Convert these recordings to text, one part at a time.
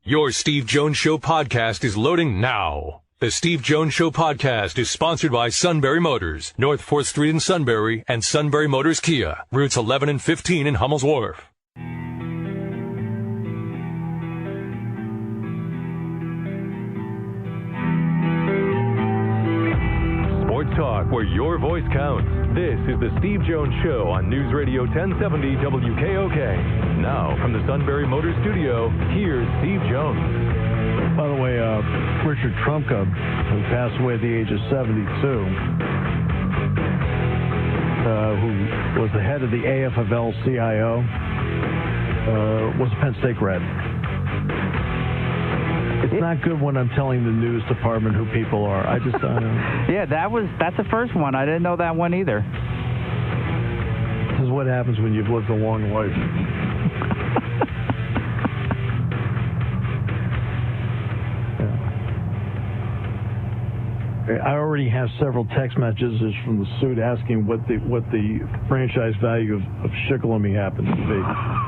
Your Steve Jones Show podcast is loading now. The Steve Jones Show podcast is sponsored by Sunbury Motors, North 4th Street in Sunbury, and Sunbury Motors Kia, routes 11 and 15 in Hummel's Wharf. Sports talk where your voice counts. This is the Steve Jones Show on News Radio 1070 WKOK. Now, from the Sunbury Motors Studio, here's Steve Jones. By the way, Richard Trumka, who passed away at the age of 72, who was the head of the AFL-CIO, was a Penn State grad. It's not good when I'm telling the news department who people are. I just Yeah, that's the first one. I didn't know that one either. This is what happens when you've lived a long life. I already have several text messages from the suit asking what the franchise value of Shikellamy happens to be.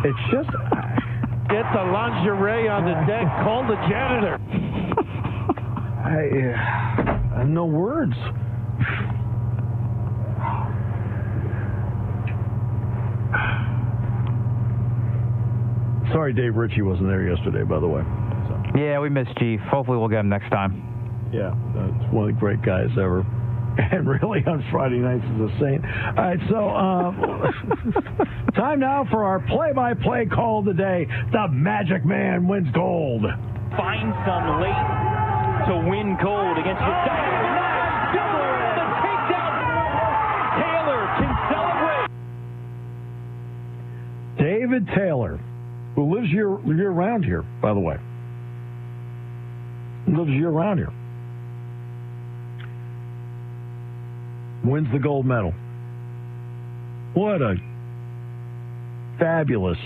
It's just... Get the lingerie on the deck. Call the janitor. I have no words. Sorry Dave Ritchie wasn't there yesterday, by the way. So. Yeah, we missed Chief. Hopefully we'll get him next time. Yeah, it's one of the great guys ever. And really, on Friday nights is a saint. All right, so time now for our play-by-play call of the day. The Magic Man wins gold. Find some late to win gold against the the takedown. Taylor can celebrate. David Taylor, who lives year-round here, by the way. Lives year-round here. Wins the gold medal. What a fabulous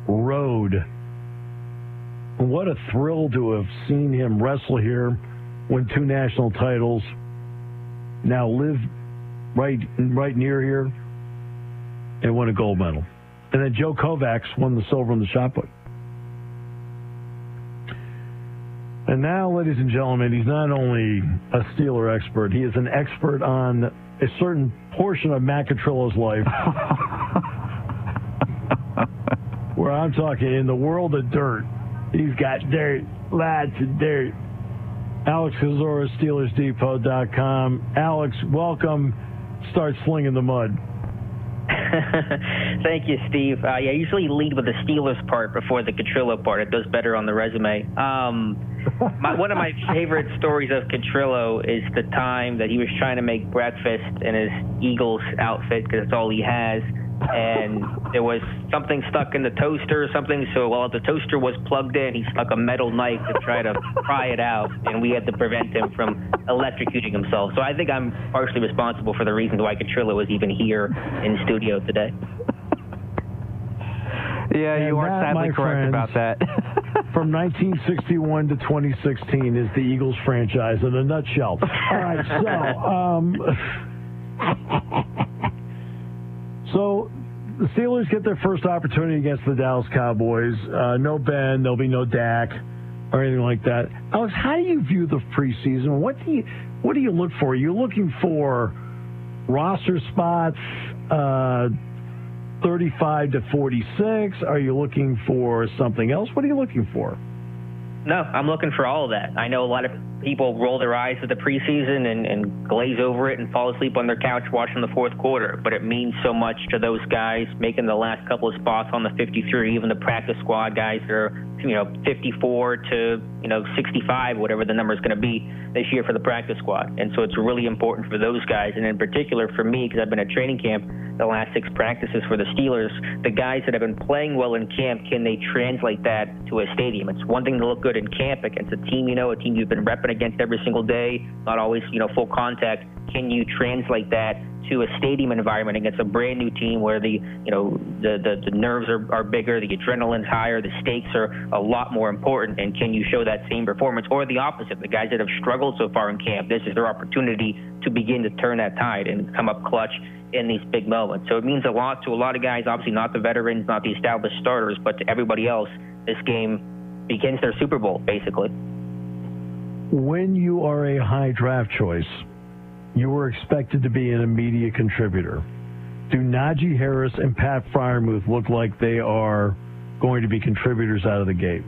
road. What a thrill to have seen him wrestle here, win 2 national titles, now live right near here, and win a gold medal. And then Joe Kovacs won the silver in the shot put. And now, ladies and gentlemen, he's not only a Steeler expert, he is an expert on a certain portion of Matt Catrillo's life. Where I'm talking in the world of dirt. He's got dirt, lots of dirt. Alex Kozora, SteelersDepot.com. Alex, welcome. Start slinging the mud. Thank you, Steve. I usually lead with the Steelers part before the Catrillo part. It does better on the resume. One of my favorite stories of Catrillo is the time that he was trying to make breakfast in his Eagles outfit because that's all he has. And there was something stuck in the toaster or something. So while the toaster was plugged in, he stuck a metal knife to try to pry it out. And we had to prevent him from electrocuting himself. So I think I'm partially responsible for the reasons why Catrillo is even here in studio today. Yeah, and you are sadly correct about that. From 1961 to 2016 is the Eagles franchise in a nutshell. All right, so the Steelers get their first opportunity against the Dallas Cowboys. No Ben, there'll be no Dak or anything like that. Alex, how do you view the preseason? What do you look for? Are you looking for roster spots, 35 to 46? Are you looking for something else? What are you looking for? No, I'm looking for all of that. I know a lot of people roll their eyes at the preseason and glaze over it and fall asleep on their couch watching the fourth quarter, but it means so much to those guys making the last couple of spots on the 53, even the practice squad guys that are, 54 to, 65, whatever the number is going to be this year for the practice squad. And so it's really important for those guys, and in particular for me, because I've been at training camp the last 6 practices for the Steelers, the guys that have been playing well in camp, can they translate that to a stadium? It's one thing to look good in camp against a team, a team you've been repping against every single day, not always, full contact. Can you translate that to a stadium environment against a brand new team where the nerves are bigger, the adrenaline's higher, the stakes are a lot more important, and can you show that same performance? Or the opposite, the guys that have struggled so far in camp, this is their opportunity to begin to turn that tide and come up clutch in these big moments. So it means a lot to a lot of guys, obviously not the veterans, not the established starters, but to everybody else, this game begins their Super Bowl, basically. When you are a high draft choice, you are expected to be an immediate contributor. Do Najee Harris and Pat Friermuth look like they are going to be contributors out of the gate?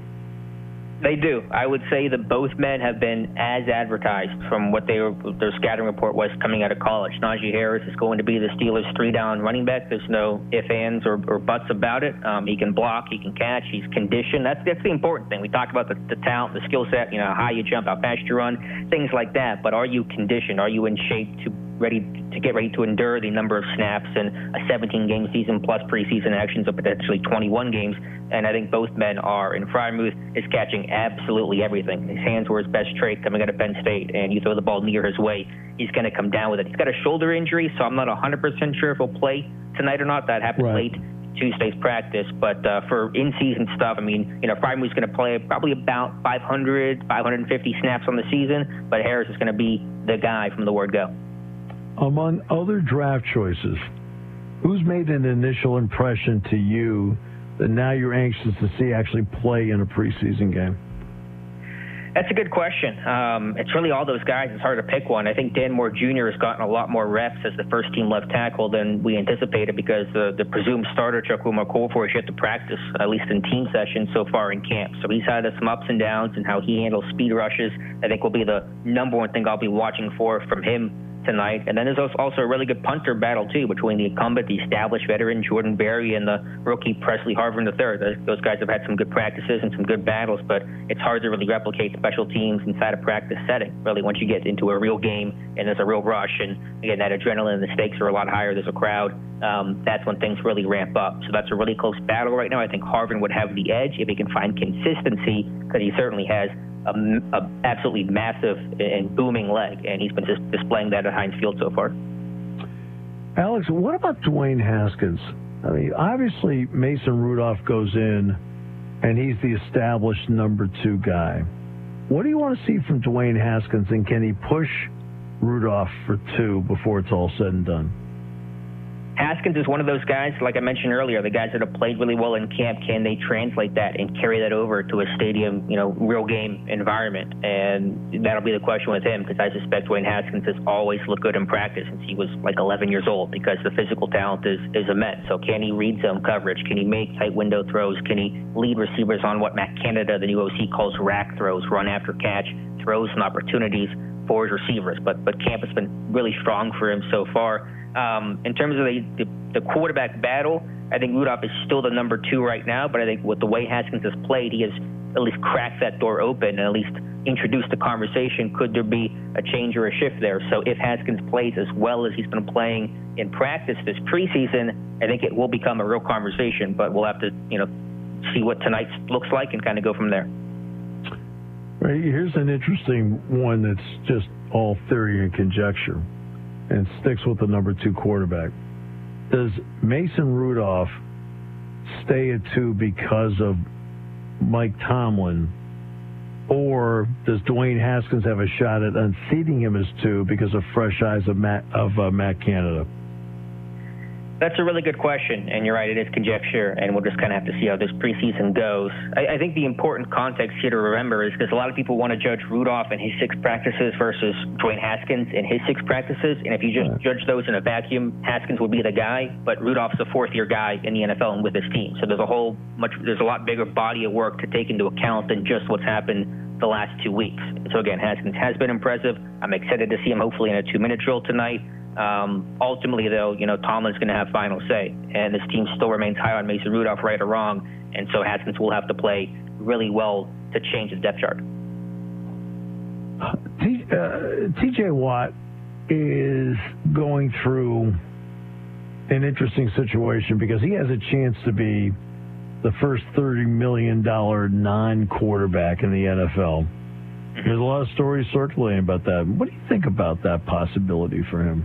They do. I would say that both men have been as advertised from what their scouting report was coming out of college. Najee Harris is going to be the Steelers' 3-down running back. There's no ifs, ands, or buts about it. He can block, he can catch, he's conditioned. That's the important thing. We talk about the talent, the skill set, how high you jump, how fast you run, things like that. But are you conditioned? Are you in shape to get ready to endure the number of snaps and a 17-game season plus preseason actions of potentially 21 games? And I think both men are. And Friermuth is catching absolutely everything. His hands were his best trait coming out of Penn State, and you throw the ball near his way, he's going to come down with it. He's got a shoulder injury, so I'm not 100% sure if he'll play tonight or not. That happened late Tuesday's practice. But for in-season stuff, Friermuth's going to play probably about 500, 550 snaps on the season, but Harris is going to be the guy from the word go. Among other draft choices, who's made an initial impression to you that now you're anxious to see actually play in a preseason game? That's a good question. It's really all those guys. It's hard to pick one. I think Dan Moore Jr. has gotten a lot more reps as the first-team left tackle than we anticipated because the presumed starter, Chukwuma Okorafor, has yet to practice, at least in team sessions so far in camp. So he's had some ups and downs, and how he handles speed rushes, I think, will be the number one thing I'll be watching for from him tonight. And then there's also a really good punter battle, too, between the incumbent, the established veteran, Jordan Berry, and the rookie Presley Harvin III. Those guys have had some good practices and some good battles, but it's hard to really replicate special teams inside a practice setting, really, once you get into a real game and there's a real rush. And, again, that adrenaline and the stakes are a lot higher. There's a crowd. That's when things really ramp up. So that's a really close battle right now. I think Harvin would have the edge if he can find consistency, because he certainly has a absolutely massive and booming leg, and he's been just displaying that at Heinz Field so far. Alex, what about Dwayne Haskins? Obviously Mason Rudolph goes in, and he's the established number 2 guy. What do you want to see from Dwayne Haskins, and can he push Rudolph for 2 before it's all said and done? Haskins is one of those guys, like I mentioned earlier, the guys that have played really well in camp. Can they translate that and carry that over to a stadium, real game environment? And that'll be the question with him, because I suspect Dwayne Haskins has always looked good in practice since he was like 11 years old, because the physical talent is immense. So can he read zone coverage? Can he make tight window throws? Can he lead receivers on what Matt Canada, the new OC, calls rack throws, run after catch, throws and opportunities for his receivers? But camp has been really strong for him so far. In terms of the quarterback battle, I think Rudolph is still the number 2 right now, but I think with the way Haskins has played, he has at least cracked that door open and at least introduced the conversation. Could there be a change or a shift there? So if Haskins plays as well as he's been playing in practice this preseason, I think it will become a real conversation, but we'll have to, see what tonight looks like and kind of go from there. Right, here's an interesting one that's just all theory and conjecture, and sticks with the number 2 quarterback. Does Mason Rudolph stay at 2 because of Mike Tomlin, or does Dwayne Haskins have a shot at unseating him as 2 because of fresh eyes of Matt Canada? That's a really good question, and you're right, it is conjecture, and we'll just kind of have to see how this preseason goes. I think the important context here to remember is because a lot of people want to judge Rudolph in his 6 practices versus Dwayne Haskins in his 6 practices, and if you just judge those in a vacuum, Haskins would be the guy, but Rudolph's a 4th-year guy in the NFL and with his team. So there's a lot bigger body of work to take into account than just what's happened the last 2 weeks. So again, Haskins has been impressive. I'm excited to see him hopefully in a 2-minute drill tonight. Ultimately, though, Tomlin's going to have final say, and this team still remains high on Mason Rudolph, right or wrong, and so Haskins will have to play really well to change the depth chart. T.J. Watt is going through an interesting situation because he has a chance to be the first $30 million non-quarterback in the NFL. There's a lot of stories circulating about that. What do you think about that possibility for him?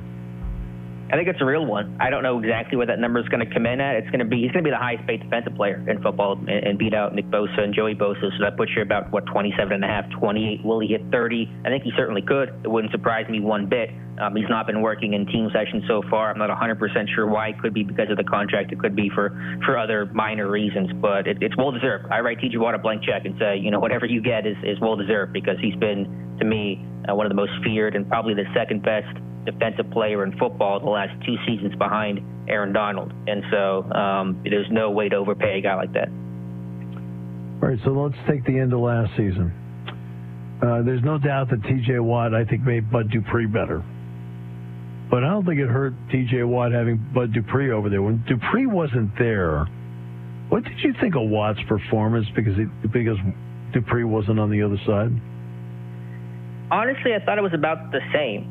I think it's a real one. I don't know exactly what that number is going to come in at. He's going to be the highest paid defensive player in football and beat out Nick Bosa and Joey Bosa. So that puts you about, 27.5, 28. Will he hit 30? I think he certainly could. It wouldn't surprise me one bit. He's not been working in team sessions so far. I'm not 100% sure why. It could be because of the contract. It could be for other minor reasons, but it's well-deserved. I write T.J. Watt a blank check and say, whatever you get is well-deserved because he's been, to me, one of the most feared and probably the second best defensive player in football the last 2 seasons behind Aaron Donald. And so there's no way to overpay a guy like that. All right, so let's take the end of last season. There's no doubt that T.J. Watt, I think, made Bud Dupree better. But I don't think it hurt T.J. Watt having Bud Dupree over there. When Dupree wasn't there, what did you think of Watt's performance because Dupree wasn't on the other side? Honestly, I thought it was about the same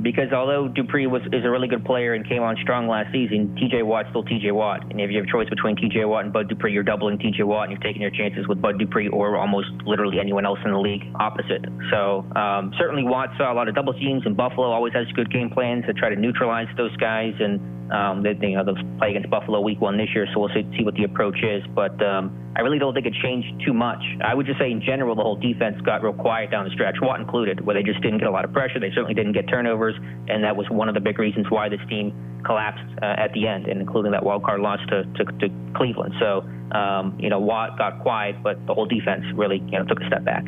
because although Dupree is a really good player and came on strong last season, T.J. Watt's still T.J. Watt. And if you have a choice between T.J. Watt and Bud Dupree, you're doubling T.J. Watt and you're taking your chances with Bud Dupree or almost literally anyone else in the league opposite. So certainly Watt saw a lot of double teams, and Buffalo always has good game plans to try to neutralize those guys. And they'll play against Buffalo week 1 this year, so we'll see what the approach is. But I really don't think it changed too much. I would just say in general the whole defense got real quiet down the stretch, Watt included, where they just didn't get a lot of pressure. They certainly didn't get turnovers, and that was one of the big reasons why this team collapsed at the end, and including that wild card loss to Cleveland. So, Watt got quiet, but the whole defense really took a step back.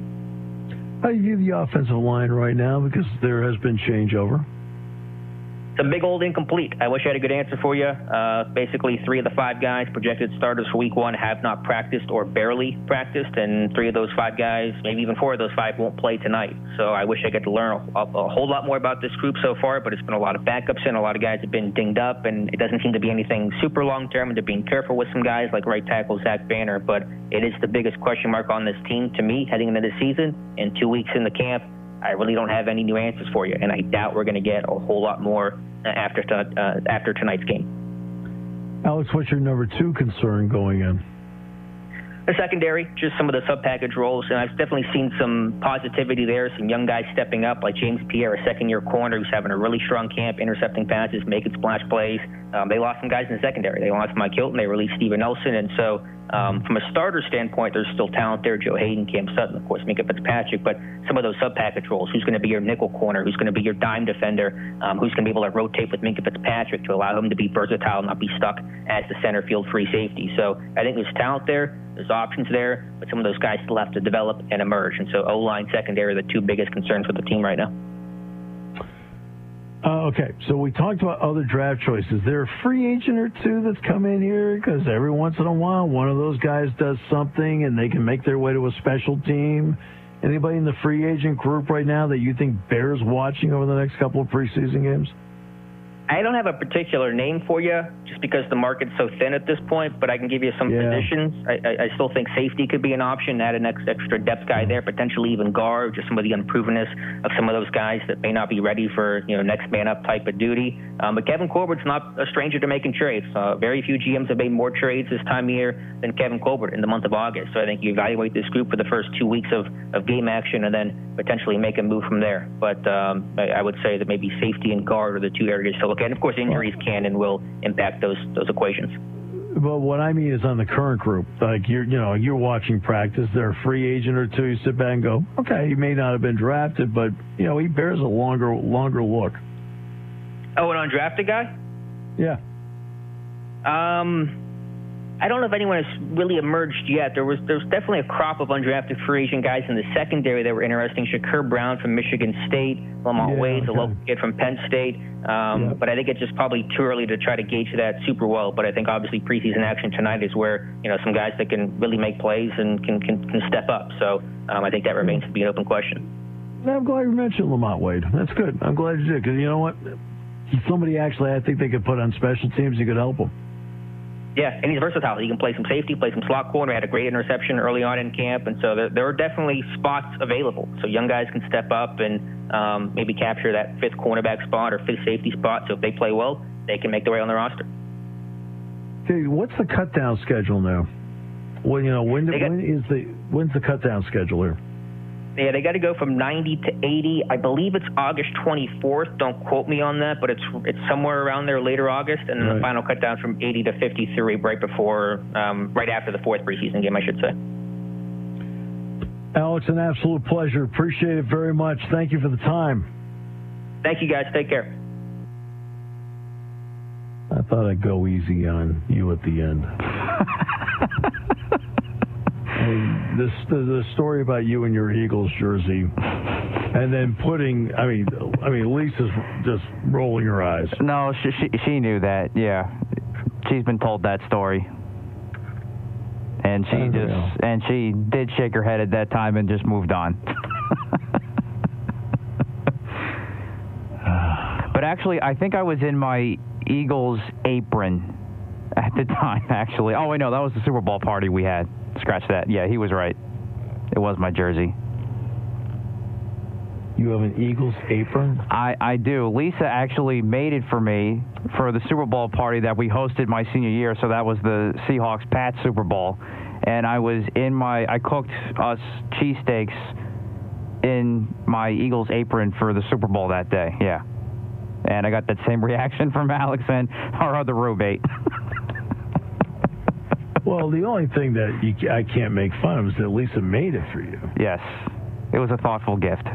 How do you view the offensive line right now? Because there has been changeover. It's a big old incomplete. I wish I had a good answer for you. Basically, 3 of the 5 guys projected starters for week 1 have not practiced or barely practiced, and 3 of those 5 guys, maybe even 4 of those 5, won't play tonight. So I wish I could learn a whole lot more about this group so far, but it's been a lot of backups and a lot of guys have been dinged up, and it doesn't seem to be anything super long-term, and they're being careful with some guys like right tackle Zach Banner, but it is the biggest question mark on this team to me heading into this season. In 2 weeks in the camp, I really don't have any new answers for you, and I doubt we're going to get a whole lot more after tonight's game. Alex, what's your number 2 concern going in? The secondary, just some of the sub-package roles, and I've definitely seen some positivity there, some young guys stepping up, like James Pierre, a second-year corner who's having a really strong camp, intercepting passes, making splash plays. They lost some guys in the secondary. They lost Mike Hilton. They released Steven Nelson, and so from a starter standpoint, there's still talent there. Joe Hayden, Cam Sutton, of course, Minka Fitzpatrick, but some of those sub-package roles, who's going to be your nickel corner, who's going to be your dime defender, who's going to be able to rotate with Minka Fitzpatrick to allow him to be versatile and not be stuck as the center field free safety. So I think there's talent there. There's options there, but some of those guys still have to develop and emerge. And so O-line, secondary are the 2 biggest concerns for the team right now. Okay, so we talked about other draft choices. Is there a free agent or 2 that's come in here? Because every once in a while, one of those guys does something and they can make their way to a special team. Anybody in the free agent group right now that you think bears watching over the next couple of preseason games? I don't have a particular name for you just because the market's so thin at this point, but I can give you some positions. I still think safety could be an option, add an extra depth guy there, potentially even guard, just some of the unprovenness of some of those guys that may not be ready for next man up type of duty. But Kevin Colbert's not a stranger to making trades. Very few GMs have made more trades this time of year than Kevin Colbert in the month of August. So I think you evaluate this group for the first 2 weeks of game action and then potentially make a move from there. But I would say that maybe safety and guard are the 2 areas to look at. And of course, injuries can and will impact those equations. Well, what I mean is on the current group, like you're watching practice. They're a free agent or 2. You sit back and go, okay, he may not have been drafted, but he bears a longer look. Oh, an undrafted guy? Yeah. I don't know if anyone has really emerged yet. There's definitely a crop of undrafted free agent guys in the secondary that were interesting. Shakur Brown from Michigan State, Lamonte Wade, the local kid from Penn State. But I think it's just probably too early to try to gauge that super well. But I think obviously preseason action tonight is where some guys that can really make plays and can step up. So I think that remains to be an open question. I'm glad you mentioned Lamonte Wade. That's good. I'm glad you did, because you know what? He's somebody actually I think they could put on special teams. You could help him. Yeah, and he's versatile. He can play some safety, play some slot corner. He had a great interception early on in camp, and so there are definitely spots available. So young guys can step up and maybe capture that 5th cornerback spot or 5th safety spot. So if they play well, they can make their way on the roster. Okay, what's the cut-down schedule now? Well, when's the cut-down schedule here? Yeah, they got to go from 90 to 80. I believe it's August 24th. Don't quote me on that, but it's somewhere around there, later August, and then the final cut down from 80 to 53 right after the fourth preseason game, I should say. Alex, an absolute pleasure. Appreciate it very much. Thank you for the time. Thank you, guys. Take care. I thought I'd go easy on you at the end. The story about you and your Eagles jersey, and then Lisa's just rolling her eyes. No, she knew that. Yeah, she's been told that story, and she did shake her head at that time and just moved on. But actually, I think I was in my Eagles apron at the time. Actually, oh wait, no, that was the Super Bowl party we had. Scratch that. Yeah, he was right. It was my jersey. You have an Eagles apron? I do. Lisa actually made it for me for the Super Bowl party that we hosted my senior year, so that was the Seahawks-Pats Super Bowl. And I cooked us cheesesteaks in my Eagles apron for the Super Bowl that day, yeah. And I got that same reaction from Alex and our other roommate. Well, the only thing that I can't make fun of is that Lisa made it for you. Yes. It was a thoughtful gift.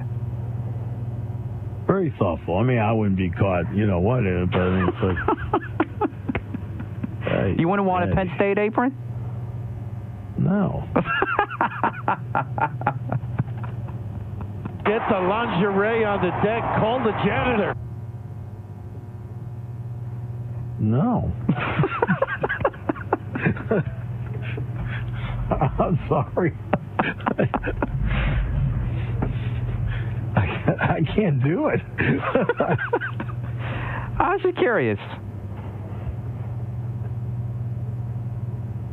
Very thoughtful. I mean, I wouldn't be caught, you know what, but I mean, it's like... You wouldn't want a Penn State apron? No. Get the lingerie on the deck. Call the janitor. No. I'm sorry. I can't do it. I was just curious.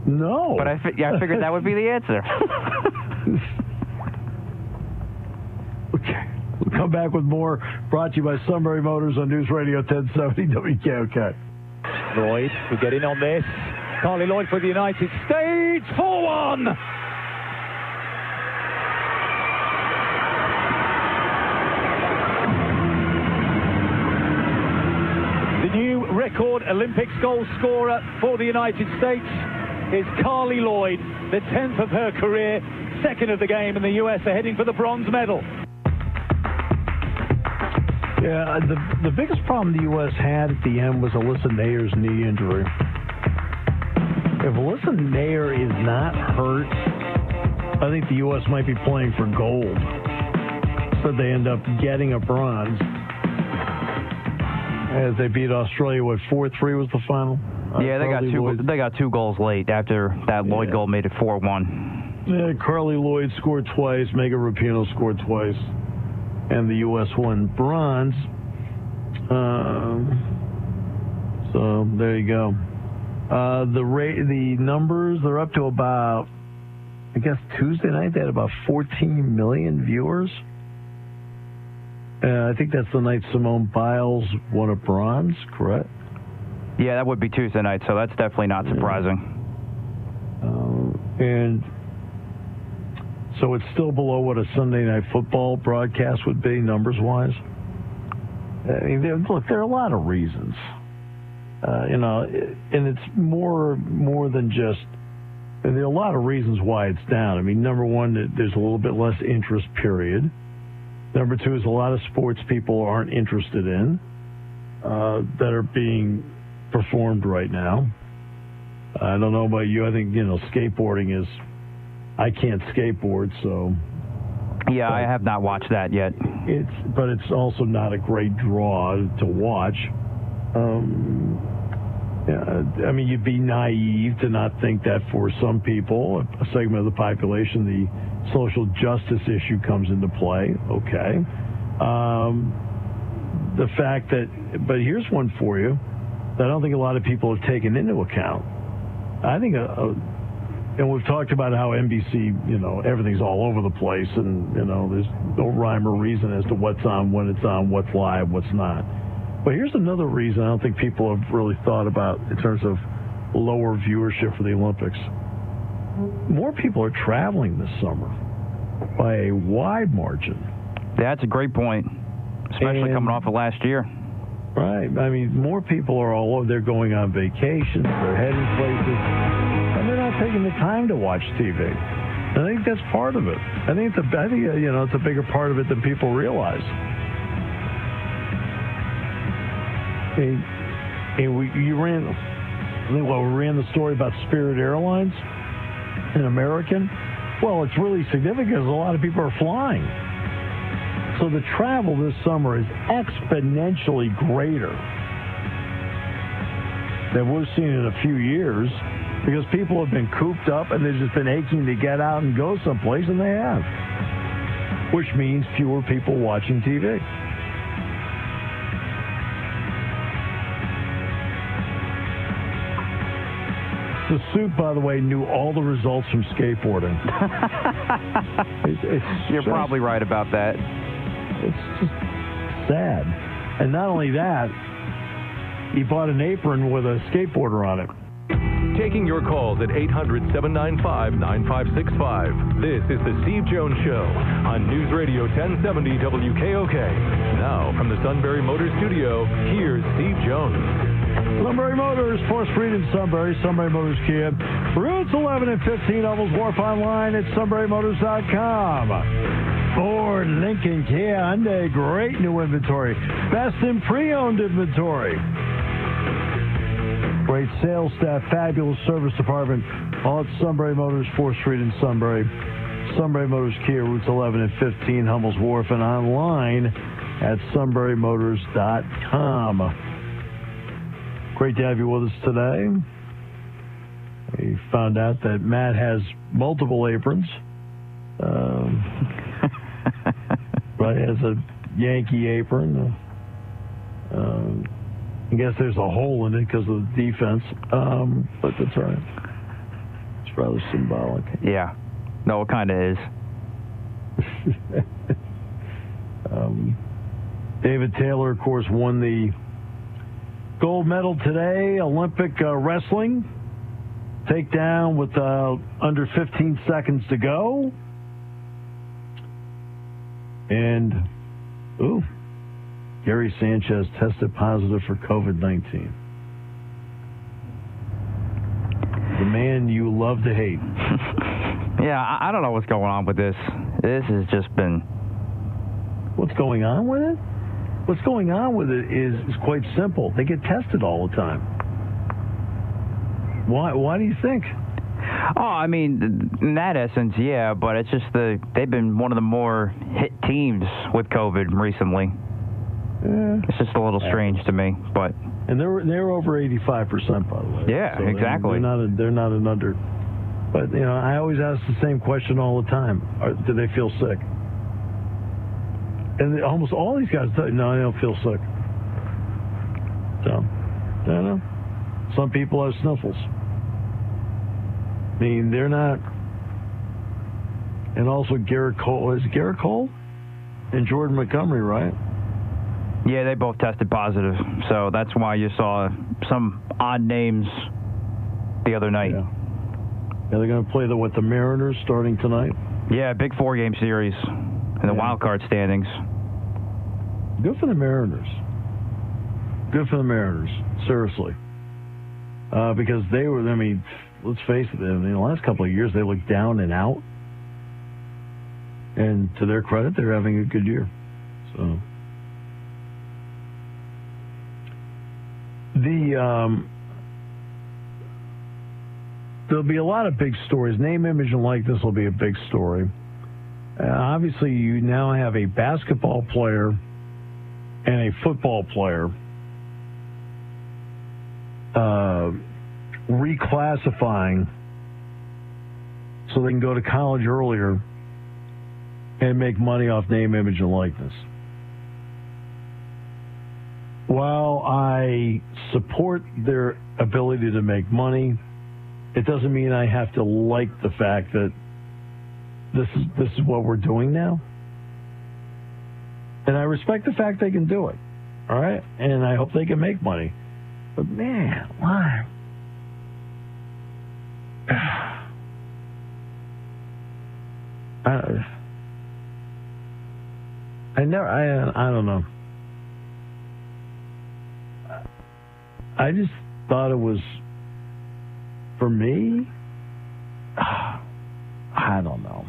No. But I figured that would be the answer. Okay. We'll come back with more. Brought to you by Sunbury Motors on News Radio 1070 WKOK. Lloyd will get in on this. Carly Lloyd for the United States. 4-1. The new record Olympics goal scorer for the United States is Carly Lloyd, the 10th of her career, second of the game, and the U.S. are heading for the bronze medal. Yeah, the biggest problem the U.S. had at the end was Alyssa Nayer's knee injury. If Alyssa Nayer is not hurt, I think the U.S. might be playing for gold. So they end up getting a bronze. As they beat Australia, 4-3 was the final? Yeah, they got two goals late after that Lloyd goal made it 4-1. Yeah, Carly Lloyd scored twice, Megan Rapinoe scored twice, and the U.S. won bronze. So there you go. The numbers, they're up to about, I guess Tuesday night they had about 14 million viewers. I think that's the night Simone Biles won a bronze, correct? Yeah, that would be Tuesday night, so that's definitely not surprising. And so it's still below what a Sunday Night Football broadcast would be, numbers-wise. I mean, look, there are a lot of reasons. And it's more than just... And there are a lot of reasons why it's down. I mean, number one, there's a little bit less interest, period. Number two is a lot of sports people aren't interested in that are being performed right now. I don't know about you. I think, skateboarding is... I can't skateboard, so... Yeah, I have not watched that yet. But it's also not a great draw to watch. I mean, you'd be naive to not think that for some people, a segment of the population, the social justice issue comes into play. Okay. The fact that... But here's one for you that I don't think a lot of people have taken into account. I think and we've talked about how NBC, everything's all over the place, and, there's no rhyme or reason as to what's on, when it's on, what's live, what's not. But here's another reason I don't think people have really thought about in terms of lower viewership for the Olympics. More people are traveling this summer. by a wide margin. That's a great point, especially coming off of last year. Right. I mean, more people are all over. They're going on vacations. They're heading places. And they're not taking the time to watch TV. I think that's part of it. I think it's a bigger part of it than people realize. We ran the story about Spirit Airlines and American. Well, it's really significant because a lot of people are flying. So the travel this summer is exponentially greater than we've seen in a few years because people have been cooped up and they've just been aching to get out and go someplace, and they have. Which means fewer people watching TV. The suit, by the way, knew all the results from skateboarding. You're probably right about that. It's just sad. And not only that, he bought an apron with a skateboarder on it. Taking your calls at 800-795-9565. This is the Steve Jones Show on News Radio 1070 WKOK. Now, from the Sunbury Motors Studio, here's Steve Jones. Sunbury Motors, 4th Street in Sunbury, Sunbury Motors Kia. Routes 11 and 15, Hummels Wharf, online at sunburymotors.com. Ford, Lincoln, Kia, Hyundai, great new inventory. Best in pre-owned inventory. Great sales staff, fabulous service department. All at Sunbury Motors, 4th Street in Sunbury. Sunbury Motors Kia, routes 11 and 15, Hummels Wharf, and online at sunburymotors.com. Great to have you with us today. We found out that Matt has multiple aprons. Right, has a Yankee apron. I guess there's a hole in it because of the defense, but that's all right. It's rather symbolic. Yeah. No, it kind of is. David Taylor, of course, won the gold medal today, Olympic wrestling. Takedown with under 15 seconds to go. And, Gary Sanchez tested positive for COVID-19. The man you love to hate. Yeah, I don't know what's going on with this. This has just been... What's going on with it? What's going on with it is quite simple. They get tested all the time. Why do you think? Oh, I mean, in that essence, yeah, but it's just they've been one of the more hit teams with COVID recently. It's just a little strange to me, but... And they're over 85%, by the way. Yeah, so They're exactly. not an under... But, I always ask the same question all the time. Do they feel sick? And almost all these guys, no, they don't feel sick. So, I don't know. Some people have sniffles. I mean, they're not... And also Garrett Cole. Is it Garrett Cole? And Jordan Montgomery, right? Yeah, they both tested positive. So that's why you saw some odd names the other night. Yeah, they're going to play the Mariners starting tonight? Yeah, big 4-game series in the wild card standings. Good for the Mariners. Good for the Mariners, seriously. Because they were, let's face it, in the last couple of years, they looked down and out. And to their credit, they're having a good year. So, there'll be a lot of big stories. Name, image, and likeness will be a big story. Obviously, you now have a basketball player and a football player reclassifying so they can go to college earlier and make money off name, image, and likeness. While I support their ability to make money, it doesn't mean I have to like the fact that this is what we're doing now. And I respect the fact they can do it. All right? And I hope they can make money. But, man, why? I don't know. I just thought it was, for me, I don't know.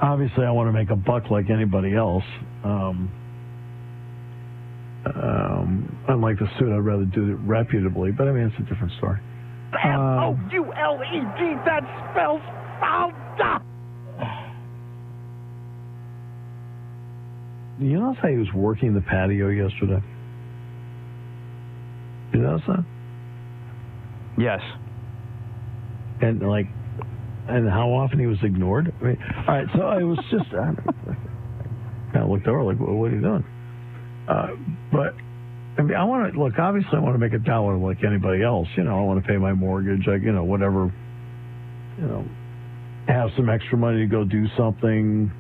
Obviously, I want to make a buck like anybody else. Unlike the suit, I'd rather do it reputably, but I mean, it's a different story. Fouled, that spells fouled up. You notice how he was working the patio yesterday? You notice that? Yes. And how often he was ignored? I mean, all right, so I was just, I kind of looked over like, what are you doing? But, I mean, obviously I want to make $1 like anybody else. I want to pay my mortgage, whatever, have some extra money to go do something,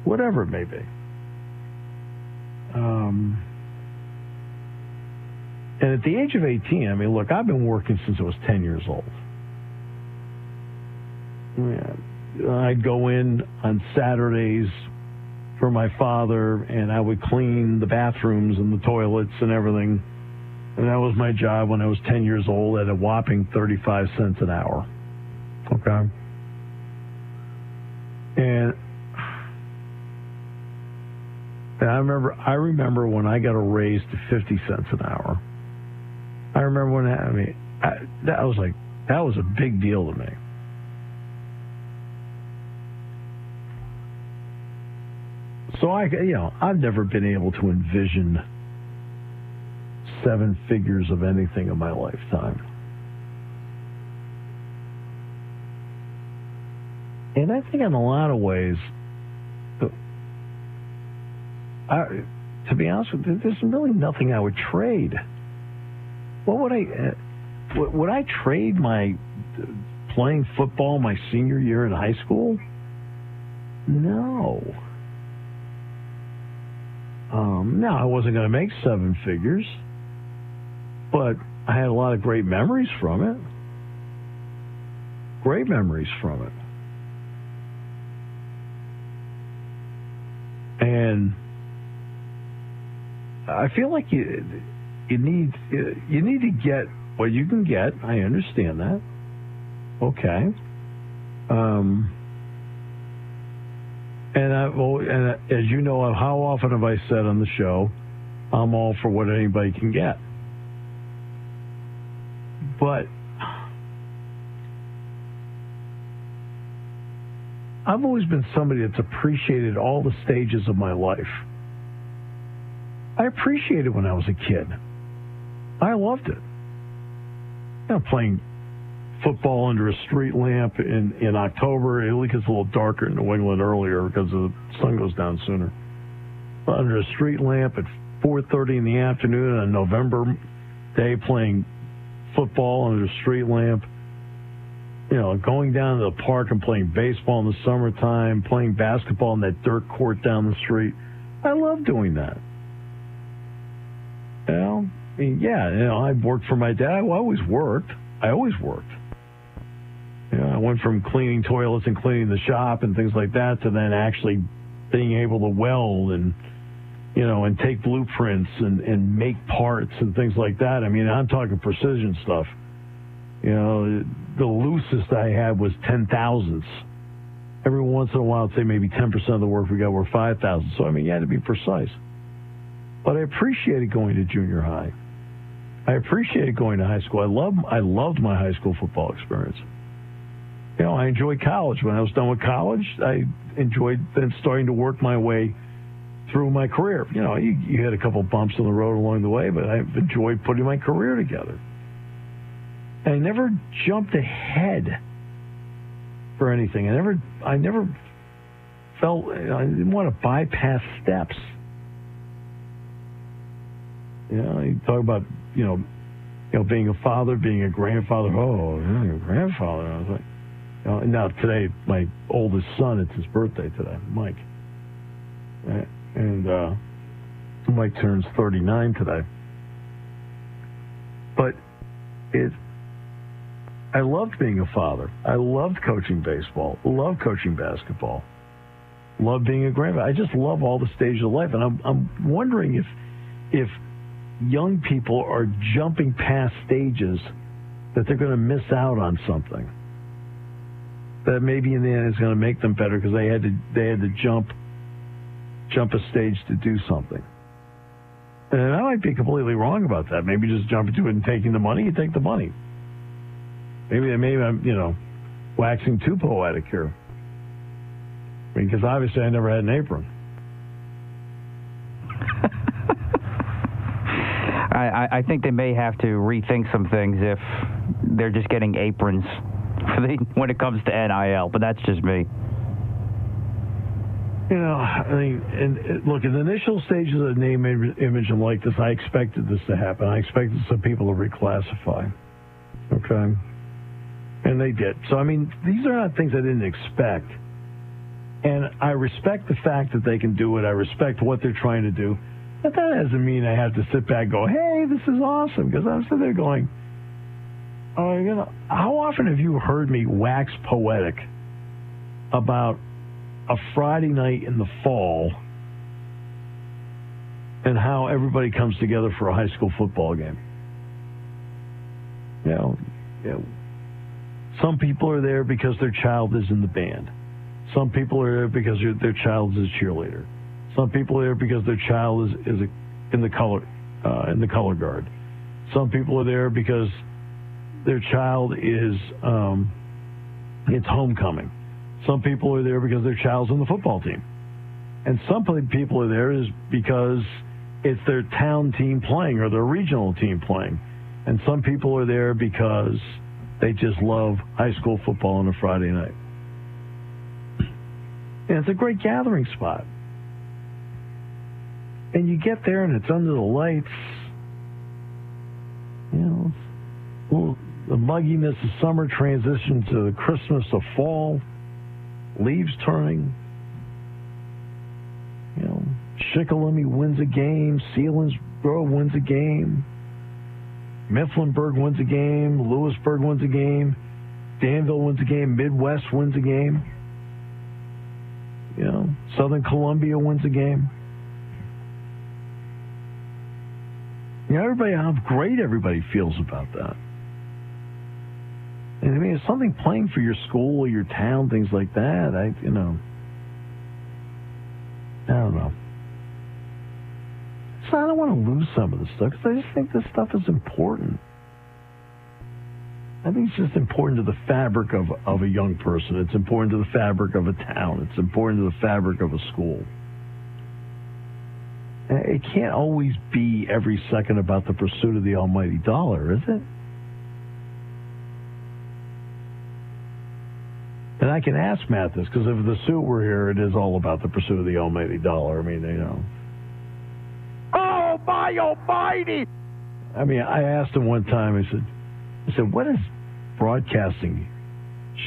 whatever it may be. And at the age of 18, I mean, look, I've been working since I was 10 years old. I'd go in on Saturdays for my father, and I would clean the bathrooms and the toilets and everything. And that was my job when I was 10 years old at a whopping 35 cents an hour. Okay? And I remember when I got a raise to 50 cents an hour. I remember when that was a big deal to me. So I've never been able to envision 7 figures of anything in my lifetime. And I think in a lot of ways, to be honest with you, there's really nothing I would trade. What would I trade my playing football my senior year in high school? No. Now, I wasn't going to make 7 figures, but I had a lot of great memories from it. Great memories from it. And I feel like you need to get what you can get. I understand that. Okay. And as you know, how often have I said on the show, I'm all for what anybody can get. But I've always been somebody that's appreciated all the stages of my life. I appreciated when I was a kid. I loved it. Playing football under a street lamp in October. It gets a little darker in New England earlier because the sun goes down sooner. But under a street lamp at 4:30 in the afternoon on a November day, playing football under a street lamp. Going down to the park and playing baseball in the summertime, playing basketball in that dirt court down the street. I love doing that. I worked for my dad. I always worked. I went from cleaning toilets and cleaning the shop and things like that to then actually being able to weld and take blueprints and make parts and things like that. I mean, I'm talking precision stuff. The loosest I had was 10,000ths. Every once in a while, I'd say maybe 10% of the work we got were 5,000. So, you had to be precise. But I appreciated going to junior high. I appreciated going to high school. I loved my high school football experience. I enjoyed college. When I was done with college, I enjoyed then starting to work my way through my career. You had a couple bumps in the road along the way, but I enjoyed putting my career together. And I never jumped ahead for anything. I never felt I didn't want to bypass steps. You talk about being a father, being a grandfather. Oh, you're a grandfather. I was like, now today, my oldest son, it's his birthday today, Mike, and Mike turns 39 today. But I loved being a father. I loved coaching baseball. Loved coaching basketball. love being a grandfather. I just love all the stages of life, and I'm wondering if young people are jumping past stages that they're going to miss out on something that maybe in the end is going to make them better because they had to jump a stage to do something. And I might be completely wrong about that. Maybe just jump into it and taking the money, you take the money. Maybe I'm, waxing too poetic here. Because obviously I never had an apron. I think they may have to rethink some things if they're just getting aprons when it comes to NIL, but that's just me. Look, in the initial stages of name, image, and likeness, I expected this to happen. I expected some people to reclassify. Okay? And they did. So, these are not things I didn't expect. And I respect the fact that they can do it. I respect what they're trying to do. But that doesn't mean I have to sit back and go, hey, this is awesome. Because I'm sitting there going, how often have you heard me wax poetic about a Friday night in the fall and how everybody comes together for a high school football game? Some people are there because their child is in the band. Some people are there because their child is a cheerleader. Some people are there because their child is in the color guard. Some people are there because their child is it's homecoming. Some people are there because their child's on the football team. And some people are there is because it's their town team playing or their regional team playing. And some people are there because they just love high school football on a Friday night. And it's a great gathering spot. And you get there and it's under the lights. The mugginess of summer transitions to the Christmas of fall. Leaves turning. Shikellamy wins a game. Selinsgrove wins a game. Mifflinburg wins a game. Lewisburg wins a game. Danville wins a game. Midwest wins a game. Southern Columbia wins a game. How great everybody feels about that. And it's something playing for your school or your town, things like that. I don't know. So I don't want to lose some of this stuff because I just think this stuff is important. I think it's just important to the fabric of a young person. It's important to the fabric of a town. It's important to the fabric of a school. It can't always be every second about the pursuit of the almighty dollar, is it? And I can ask Matt this, because if the suit were here, it is all about the pursuit of the almighty dollar. Oh, my almighty! I asked him one time, I said, what does broadcasting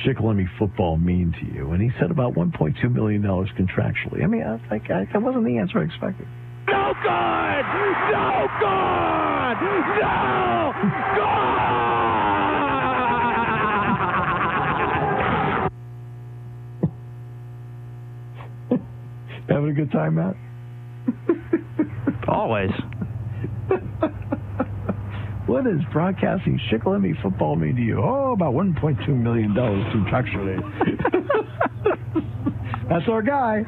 Shikellamy football mean to you? And he said about $1.2 million contractually. That wasn't the answer I expected. No good! No good! No good! Having a good time, Matt? Always. What does broadcasting Shikellamy football mean to you? Oh, about $1.2 million contractually. That's our guy.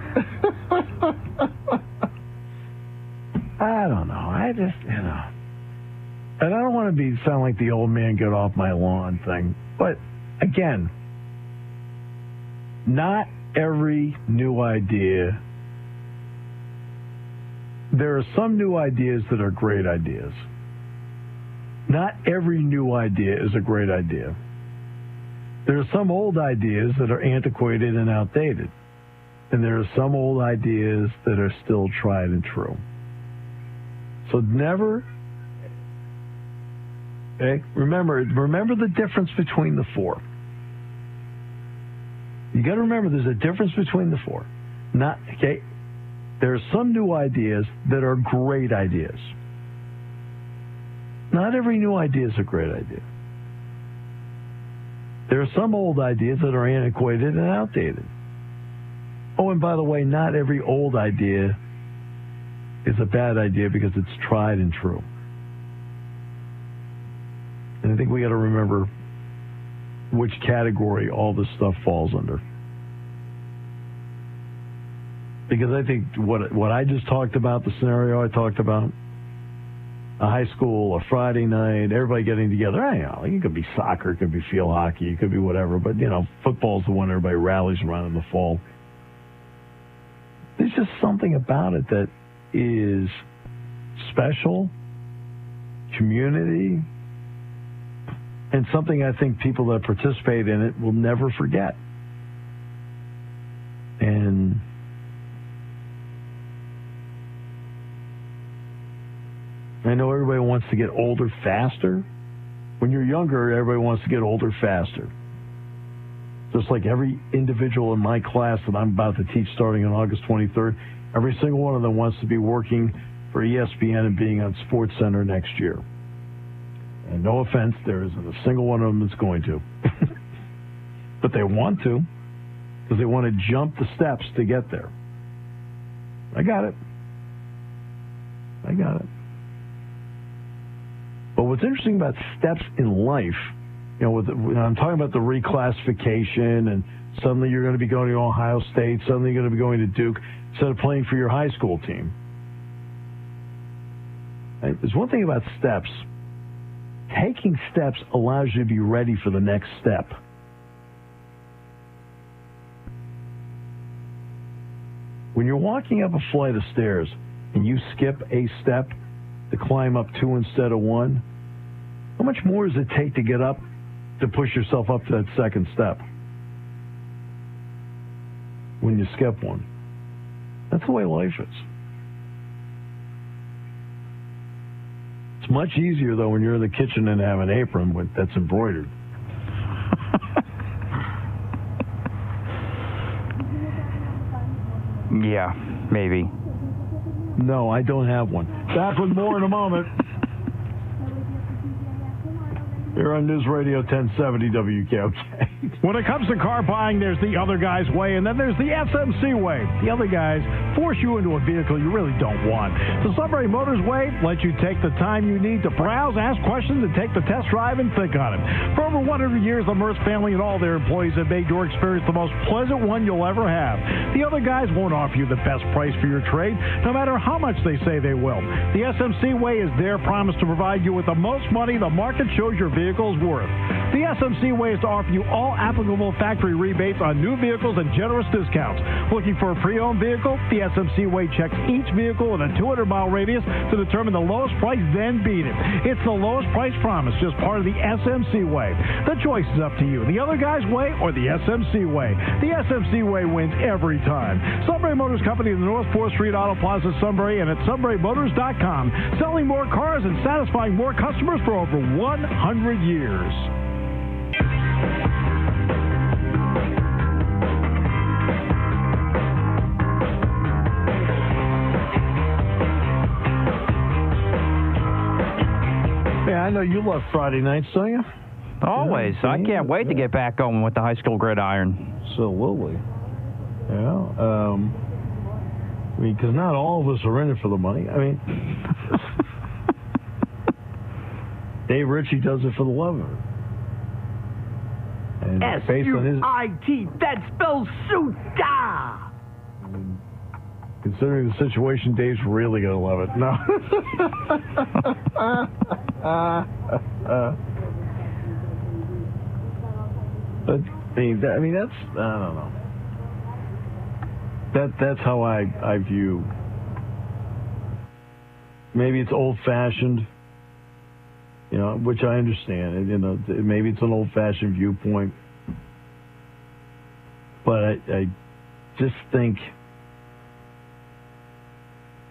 I don't know. I just, and I don't want to sound like the old man get off my lawn thing. But, again, not every new idea. There are some new ideas that are great ideas. Not every new idea is a great idea. There are some old ideas that are antiquated and outdated. And there are some old ideas that are still tried and true. So never, remember the difference between the four. You got to remember there's a difference between the four. There are some new ideas that are great ideas. Not every new idea is a great idea. There are some old ideas that are antiquated and outdated. Oh, and by the way, not every old idea is a bad idea because it's tried and true. And I think we got to remember which category all this stuff falls under. Because I think what I just talked about, the scenario I talked about, a high school, a Friday night, everybody getting together. It could be soccer, it could be field hockey, it could be whatever. But, football's the one everybody rallies around in the fall. There's just something about it that is special, community, and something I think people that participate in it will never forget. And I know everybody wants to get older faster. When you're younger, everybody wants to get older faster. Just like every individual in my class that I'm about to teach starting on August 23rd, every single one of them wants to be working for ESPN and being on SportsCenter next year. And no offense, there isn't a single one of them that's going to. But they want to, because they want to jump the steps to get there. I got it. But what's interesting about steps in life, when I'm talking about the reclassification and suddenly you're going to be going to Ohio State, suddenly you're going to be going to Duke, instead of playing for your high school team. Right? There's one thing about steps. Taking steps allows you to be ready for the next step. When you're walking up a flight of stairs and you skip a step to climb up 2 instead of 1, how much more does it take to get up to push yourself up to that second step when you skip one? That's the way life is. It's much easier, though, when you're in the kitchen and have an apron that's embroidered. Yeah, maybe. No, I don't have one. Back with more in a moment. Here on News Radio 1070 WKOK. When it comes to car buying, there's the other guy's way, and then there's the SMC way. The other guys force you into a vehicle you really don't want. The Sunbury Motors way lets you take the time you need to browse, ask questions, and take the test drive and think on it. For over 100 years, the Merce family and all their employees have made your experience the most pleasant one you'll ever have. The other guys won't offer you the best price for your trade, no matter how much they say they will. The SMC way is their promise to provide you with the most money the market shows your vehicle's worth. The SMC way is to offer you all applicable factory rebates on new vehicles and generous discounts. Looking for a pre-owned vehicle? The SMC way checks each vehicle in a 200-mile radius to determine the lowest price, then beat it. It's the lowest price promise, just part of the SMC way. The choice is up to you, the other guy's way or the SMC way. The SMC way wins every time. Sunbury Motors Company in the North 4th Street Auto Plaza, Sunbury, and at sunburymotors.com. Selling more cars and satisfying more customers for over 100 years. Yeah, I know you love Friday nights, don't you? Always. Yeah, I can't wait to get back going with the high school gridiron. Absolutely. Yeah. Because not all of us are in it for the money. I mean, Dave Ritchie does it for the love of it. And S-U-I-T, that spells Suta! Considering the situation, Dave's really going to love it. No. But, I mean, that's, I don't know. That's how I view. Maybe it's old-fashioned, which I understand. Maybe it's an old-fashioned viewpoint. But I just think,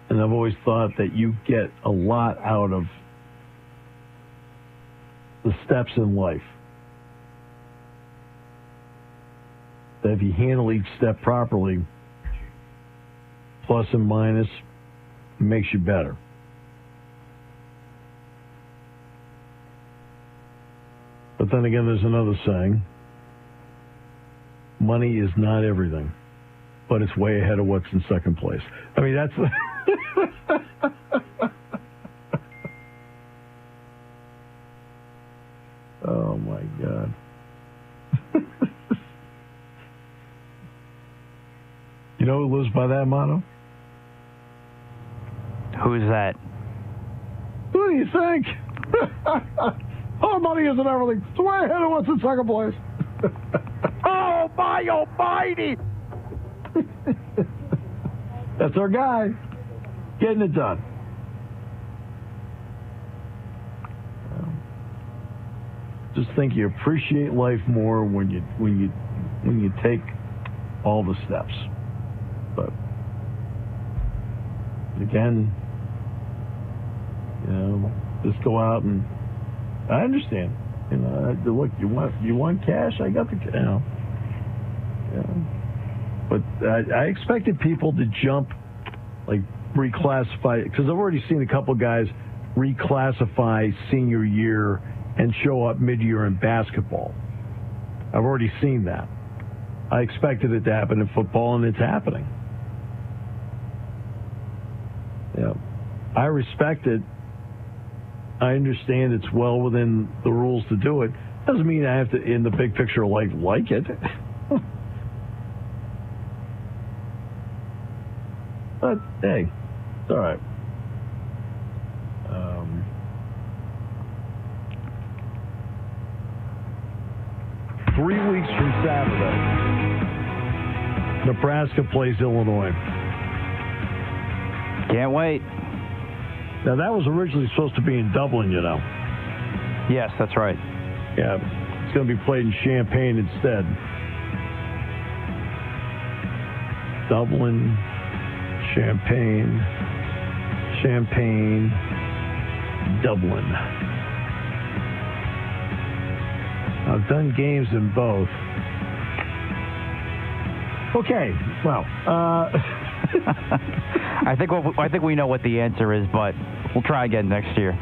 and I've always thought that you get a lot out of the steps in life. That if you handle each step properly, plus and minus, it makes you better. But then again, there's another saying. Money is not everything. but it's way ahead of what's in second place. I mean, that's... Oh, my God. You know who lives by that motto? Who's that? Who do you think? Oh, money isn't everything. It's way ahead of what's in second place. Oh, my almighty! That's our guy. Getting it done. Just think you appreciate life more when you take all the steps. But again, just go out and I understand. Look, you want cash? I got the But I expected people to jump, like reclassify, because I've already seen a couple guys reclassify senior year and show up mid-year in basketball. I've already seen that. I expected it to happen in football, and it's happening. Yeah, I respect it. I understand it's well within the rules to do it. Doesn't mean I have to, in the big picture, like it. But hey, it's all right. 3 weeks from Saturday, Nebraska plays Illinois. Can't wait. Now, that was originally supposed to be in Dublin, you know. Yes, that's right. Yeah, it's going to be played in Champaign instead. Dublin, Champaign, Dublin. I've done games in both. Okay, well, I think we know what the answer is, but we'll try again next year. I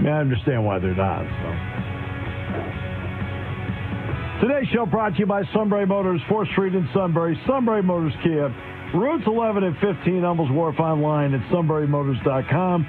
mean, I understand why they're not. So. Today's show brought to you by Sunbury Motors, 4th Street in Sunbury. Sunbury Motors Kia, routes 11 and 15, Hummel's Wharf, online at sunburymotors.com.